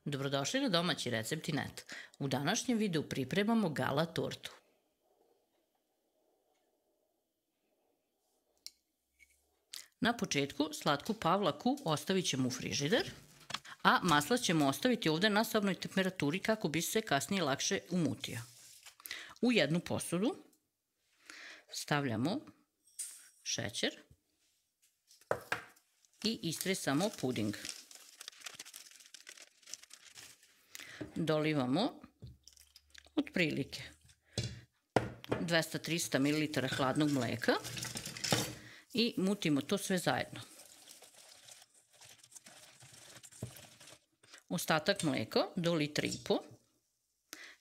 Dobrodošli na Domaći recepti net. U današnjem videu pripremamo gala tortu. Na početku slatku pavlaku ostavit ćemo u frižider, a maslac ćemo ostaviti ovdje na sobnoj temperaturi kako bi se kasnije lakše umutio. U jednu posudu stavljamo šećer i istresamo puding. Dolivamo otprilike 200-300 ml hladnog mlijeka i mutimo to sve zajedno. Ostatak mlijeka do 1,5 litra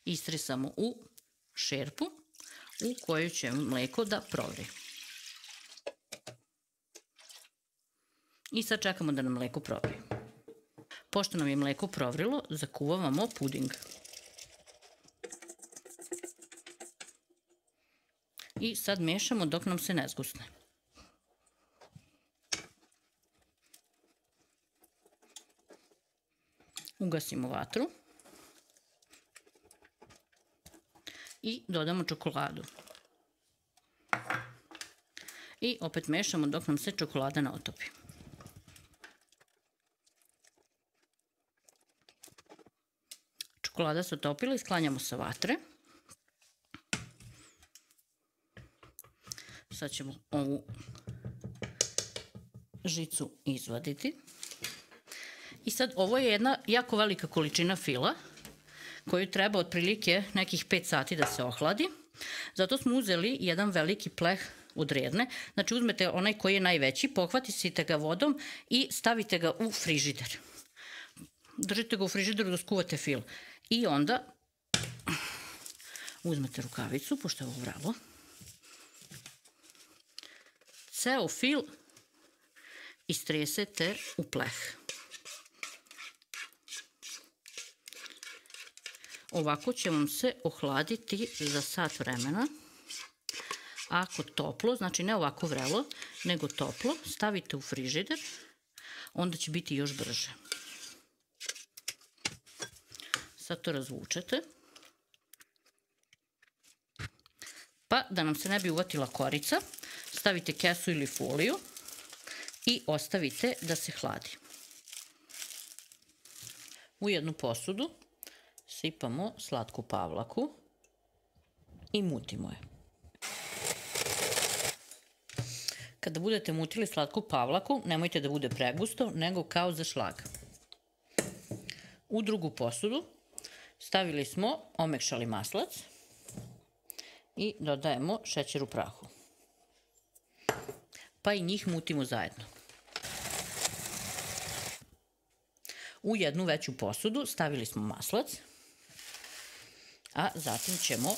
istresamo u šerpu u kojoj će mlijeko da provri. I sad čekamo da nam mlijeko provri. Pošto nam je mlijeko provrilo, zakuvavamo puding. I sad miješamo dok nam se ne zgusne. Ugasimo vatru i dodamo čokoladu. I opet miješamo dok nam se čokolada ne otopi. Čokolada se otopila i sklanjamo sa vatre. Sad ćemo ovu žicu izvaditi. I sad ovo je jedna jako velika količina fila koju treba otprilike nekih 5 sati da se ohladi. Zato smo uzeli jedan veliki pleh od redne. Znači uzmete onaj koji je najveći, pohvatite ga vodom i stavite ga u frižider. Držite ga u frižideru da skuvate fil. I onda uzmete rukavicu, pošto je ovo vrelo. Ceo fil istresete u pleh. Ovako će vam se ohladiti za sat vremena. Ako toplo, znači ne ovako vrelo, nego toplo, stavite u frižider, onda će biti još brže. Sad to razvučete. Pa da nam se ne bi uvatila korica, stavite kesu ili foliju i ostavite da se hladi. U jednu posudu sipamo slatku pavlaku i mutimo je. Kada budete mutili slatku pavlaku, nemojte da bude pregusto, nego kao za šlag. U drugu posudu stavili smo omekšali maslac i dodajemo šećer u prahu. Pa i njih mutimo zajedno. U jednu veću posudu stavili smo maslac, a zatim ćemo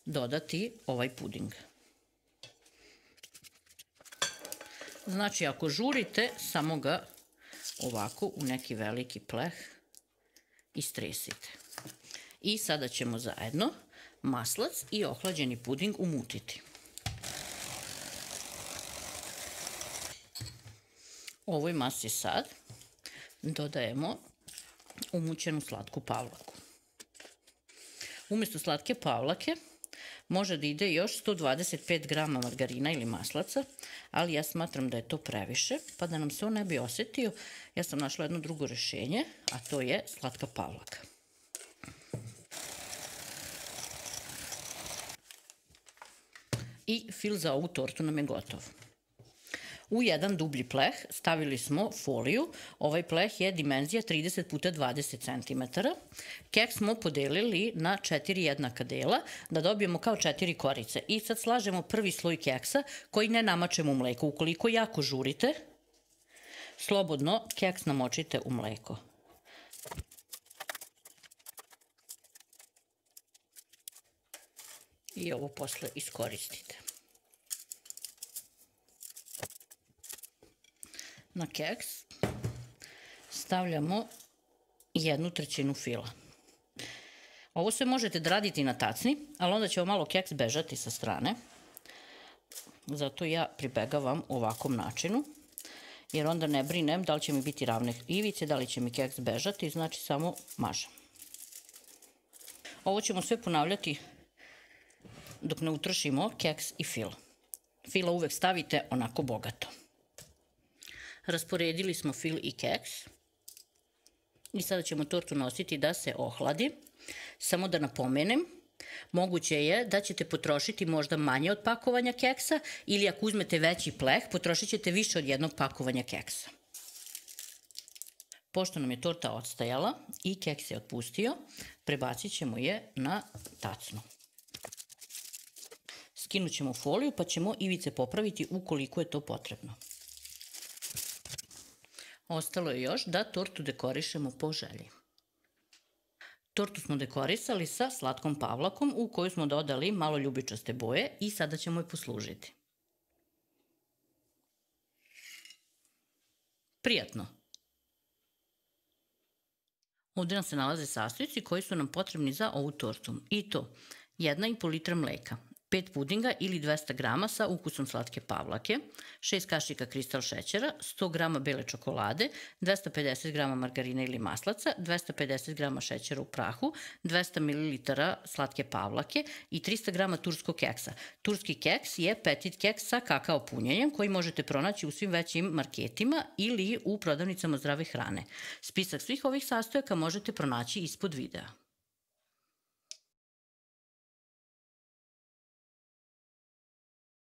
dodati ovaj puding. Znači, ako žurite, samo ga ovako u neki veliki pleh istresite. I sada ćemo zajedno maslac i ohlađeni puding umutiti. Ovoj masi sad dodajemo umućenu slatku pavlaku. Umjesto slatke pavlake može da ide još 125 grama margarina ili maslaca, ali ja smatram da je to previše, pa da nam se on ne bi osjetio, ja sam našla jedno drugo rješenje, a to je slatka pavlaka. I fil za ovu tortu nam je gotov. U jedan dublji pleh stavili smo foliju. Ovaj pleh je dimenzija 30 x 20 cm. Keks smo podelili na 4 jednaka dela da dobijemo kao 4 korice. I sad slažemo prvi sloj keksa koji ne namačemo u mleko. Ukoliko jako žurite, slobodno keks namočite u mleko. I ovo posle iskoristite. Na keks stavljamo 1/3 fila. Ovo sve možete da radite i na tacni, ali onda će vam malo keks bežati sa strane. Zato ja pribegavam ovakvom načinu. jer onda ne brinem da li će mi biti ravne ivice, da li će mi keks bežati, znači samo mažem. Ovo ćemo sve ponavljati dok ne utrošimo keks i fil. Fila uvek stavite onako bogato. Rasporedili smo fil i keks i sada ćemo tortu nositi da se ohladi. Samo da napomenem, moguće je da ćete potrošiti možda manje od pakovanja keksa ili ako uzmete veći pleh, potrošit ćete više od jednog pakovanja keksa. Pošto nam je torta odstajala i keks je otpustio, prebacit ćemo je na tacnu. Skinut ćemo foliju pa ćemo ivice popraviti ukoliko je to potrebno. Ostalo je još da tortu dekorišemo po želji. Tortu smo dekorisali sa slatkom pavlakom u koju smo dodali malo ljubičaste boje i sada ćemo je poslužiti. Prijatno! Ovdje nam se nalaze sastojci koji su nam potrebni za ovu tortu. I to 1,5 litra mleka, 5 pudinga ili 200 grama sa ukusom slatke pavlake, 6 kašika kristal šećera, 100 grama bele čokolade, 250 grama margarina ili maslaca, 250 grama šećera u prahu, 200 ml slatke pavlake i 300 grama turskog keksa. Turski keks je petit keks sa kakao punjenjem koji možete pronaći u svim većim marketima ili u prodavnicama zdrave hrane. Spisak svih ovih sastojaka možete pronaći ispod videa.